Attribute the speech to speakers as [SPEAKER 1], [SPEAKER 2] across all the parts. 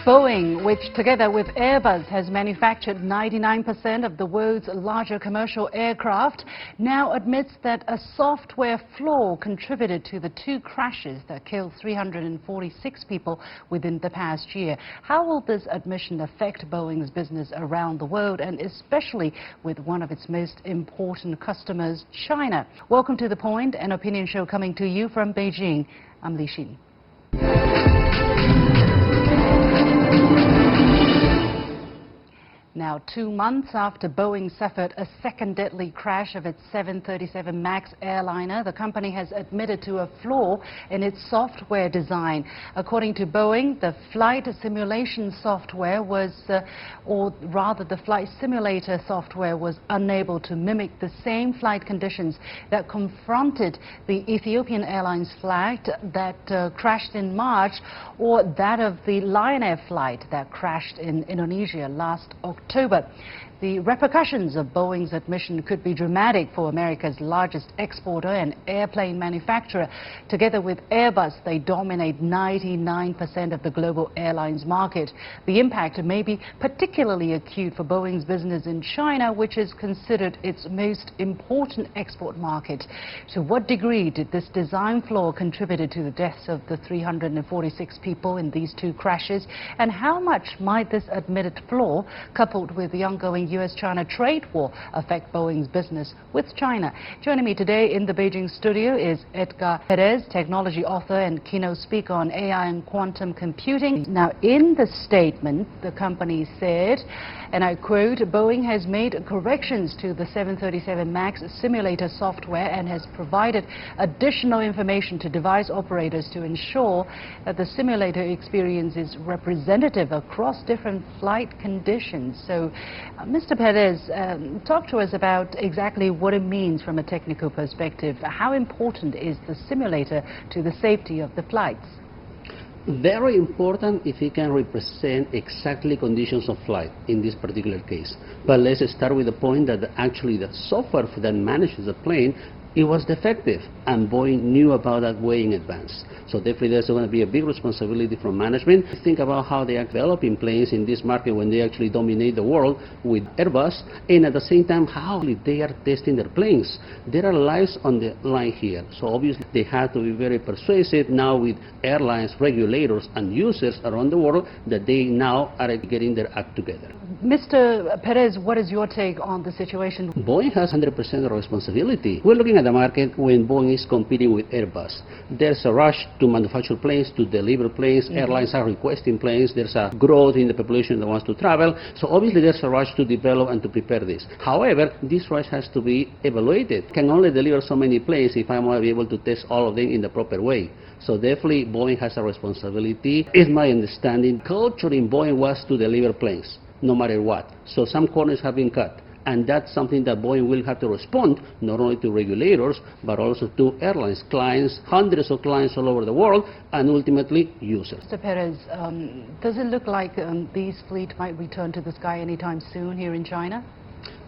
[SPEAKER 1] Boeing, which together with Airbus has manufactured 99% of the world's larger commercial aircraft, now admits that a software flaw contributed to the two crashes that killed 346 people within the past year. How will this admission affect Boeing's business around the world, and especially with one of its most important customers, China? Welcome to The Point, an opinion show coming to you from Beijing. I'm Li Xin. Now, 2 months after Boeing suffered a second deadly crash of its 737 MAX airliner, the company has admitted to a flaw in its software design. According to Boeing, the flight simulation software was, or rather the flight simulator software was unable to mimic the same flight conditions that confronted the Ethiopian Airlines flight that crashed in March, or that of the Lion Air flight that crashed in Indonesia last October. The repercussions of Boeing's admission could be dramatic for America's largest exporter and airplane manufacturer. Together with Airbus, they dominate 99% of the global airlines market. The impact may be particularly acute for Boeing's business in China, which is considered its most important export market. To what degree did this design flaw contribute to the deaths of the 346 people in these two crashes? And how much might this admitted flaw, coupled with the ongoing U.S.-China trade war, affect Boeing's business with China? Joining me today in the Beijing studio is Edgar Perez, technology author and keynote speaker on AI and quantum computing. Now, in the statement, the company said, and I quote, Boeing has made corrections to the 737 MAX simulator software and has provided additional information to device operators to ensure that the simulator experience is representative across different flight conditions. So, Mr. Perez, talk to us about exactly what it means from a technical perspective. How important is the simulator to the safety of the flights?
[SPEAKER 2] Very important if it can represent exactly conditions of flight in this particular case. But let's start with the point that actually the software that manages the plane, it was defective, and Boeing knew about that way in advance. So definitely there's going to be a big responsibility from management. Think about how they are developing planes in this market when they actually dominate the world with Airbus, and at the same time how they are testing their planes. There are lives on the line here, so obviously they have to be very persuasive now with airlines, regulators and users around the world that they now are getting their act together.
[SPEAKER 1] Mr. Perez, what is your take on the situation?
[SPEAKER 2] Boeing has 100% responsibility. We're looking at the market when Boeing is competing with Airbus. There's a rush to manufacture planes, to deliver planes. Airlines are requesting planes. There's a growth in the population that wants to travel. So obviously there's a rush to develop and to prepare this. However, this rush has to be evaluated. Can only deliver so many planes if I'm going to be able to test all of them in the proper way. So definitely Boeing has a responsibility. It's my understanding, culture in Boeing was to deliver planes, no matter what. So some corners have been cut. And that's something that Boeing will have to respond, not only to regulators, but also to airlines, clients, hundreds of clients all over the world, and ultimately users.
[SPEAKER 1] Mr. Perez, does it look like these fleet might return to the sky anytime soon here in China?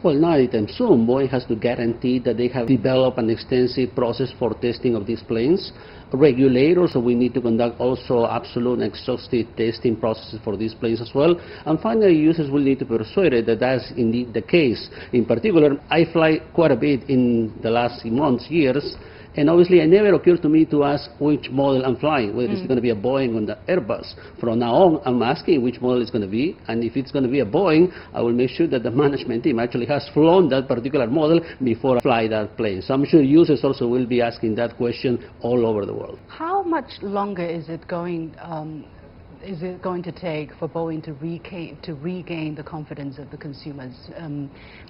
[SPEAKER 2] Well, not anytime soon. Boeing has to guarantee that they have developed an extensive process for testing of these planes. Regulators, so we need to conduct also absolute and exhaustive testing processes for these planes as well. And finally, users will need to be persuaded that that's indeed the case. In particular, I fly quite a bit in the last months, years, and obviously it never occurred to me to ask which model I'm flying, whether it's going to be a Boeing or the Airbus. From now on, I'm asking which model it's going to be, and if it's going to be a Boeing, I will make sure that the management team actually has flown that particular model before I fly that plane. So I'm sure users also will be asking that question all over the world.
[SPEAKER 1] How much longer is it going to take for Boeing to regain the confidence of the consumers,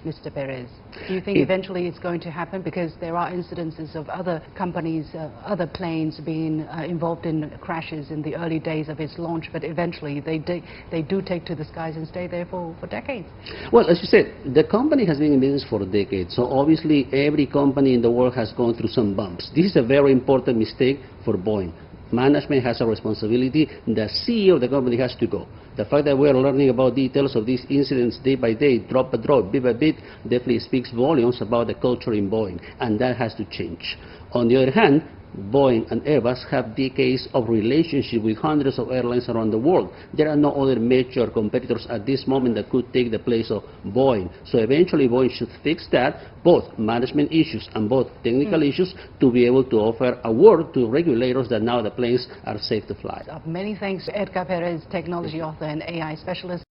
[SPEAKER 1] Mr. Perez? Do you think eventually it's going to happen? Because there are incidences of other companies, other planes being involved in crashes in the early days of its launch, but eventually they do take to the skies and stay there for decades.
[SPEAKER 2] Well, as you said, the company has been in business for decades, so obviously every company in the world has gone through some bumps. This is a very important mistake for Boeing. Management has a responsibility. The CEO of the company has to go. The fact that we are learning about details of these incidents day by day, drop by drop, bit by bit, definitely speaks volumes about the culture in Boeing, and that has to change. On the other hand, Boeing and Airbus have decades of relationship with hundreds of airlines around the world. There are no other major competitors at this moment that could take the place of Boeing. So eventually Boeing should fix that, both management issues and both technical issues, to be able to offer a word to regulators that now the planes are safe to fly.
[SPEAKER 1] Many thanks to Edgar Perez, technology author and AI specialist.